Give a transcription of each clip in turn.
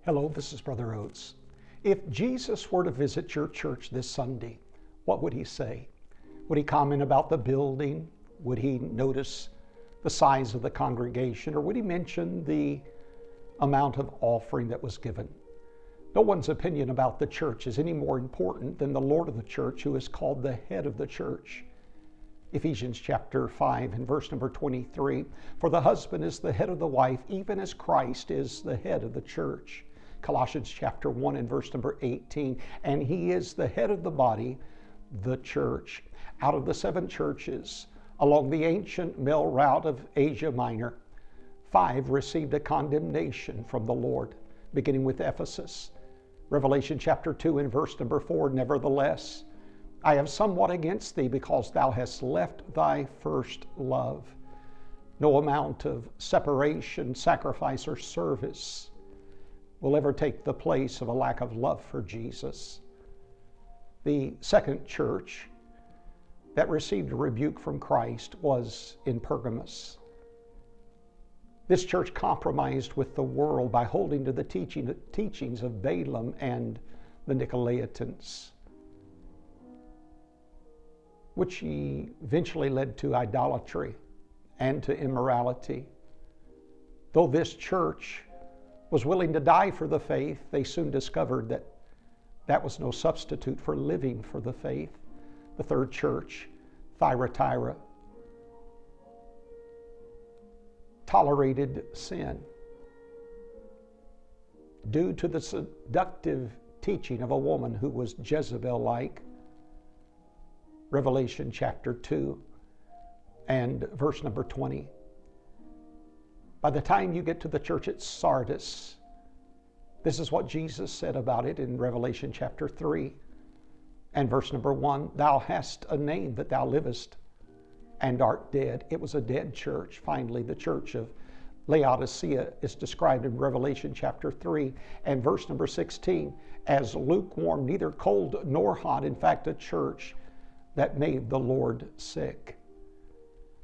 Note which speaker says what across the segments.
Speaker 1: Hello, this is Brother Oats. If Jesus were to visit your church this Sunday, what would he say? Would he comment about the building? Would he notice the size of the congregation? Or would he mention the amount of offering that was given? No one's opinion about the church is any more important than the Lord of the church, who is called the head of the church. Ephesians chapter 5 and verse number 23, for the husband is the head of the wife, even as Christ is the head of the church. Colossians chapter 1 and verse number 18, and he is the head of the body, the church. Out of the 7 churches along the ancient mail route of Asia Minor, 5 received a condemnation from the Lord, beginning with Ephesus. Revelation chapter 2 and verse number 4, nevertheless, I have somewhat against thee, because thou hast left thy first love. No amount of separation, sacrifice, or service will ever take the place of a lack of love for Jesus. The second church that received a rebuke from Christ was in Pergamos. This church compromised with the world by holding to the teachings of Balaam and the Nicolaitans, which eventually led to idolatry and to immorality. Though this church was willing to die for the faith, they soon discovered that that was no substitute for living for the faith. The third church, Thyatira, tolerated sin due to the seductive teaching of a woman who was Jezebel-like. Revelation chapter 2 and verse number 20. By the time you get to the church at Sardis, this is what Jesus said about it in Revelation chapter 3 and verse number 1. Thou hast a name that thou livest and art dead. It was a dead church. Finally, the church of Laodicea is described in Revelation chapter 3 and verse number 16 as lukewarm, neither cold nor hot. In fact, a church that made the Lord sick.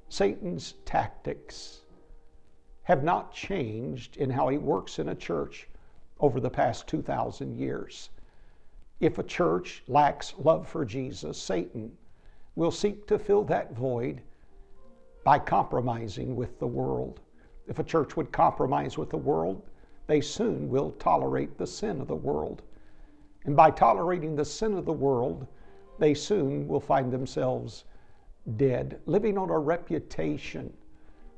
Speaker 1: Satan's tactics have not changed in how he works in a church over the past 2,000 years. If a church lacks love for Jesus, Satan will seek to fill that void by compromising with the world. If a church would compromise with the world, they soon will tolerate the sin of the world. And by tolerating the sin of the world, they soon will find themselves dead, living on a reputation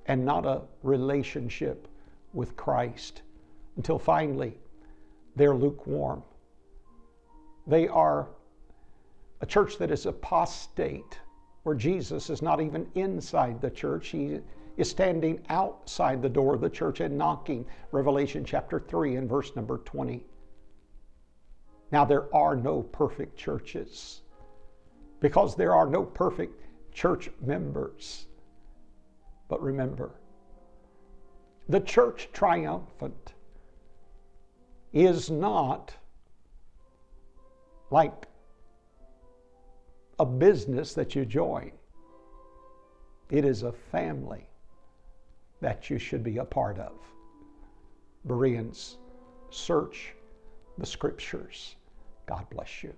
Speaker 1: and not a relationship with Christ, until finally they're lukewarm. They are a church that is apostate, where Jesus is not even inside the church. He is standing outside the door of the church and knocking. Revelation chapter 3 and verse number 20. Now, there are no perfect churches, because there are no perfect church members. But remember, the church triumphant is not like a business that you join. It is a family that you should be a part of. Bereans, search the scriptures. God bless you.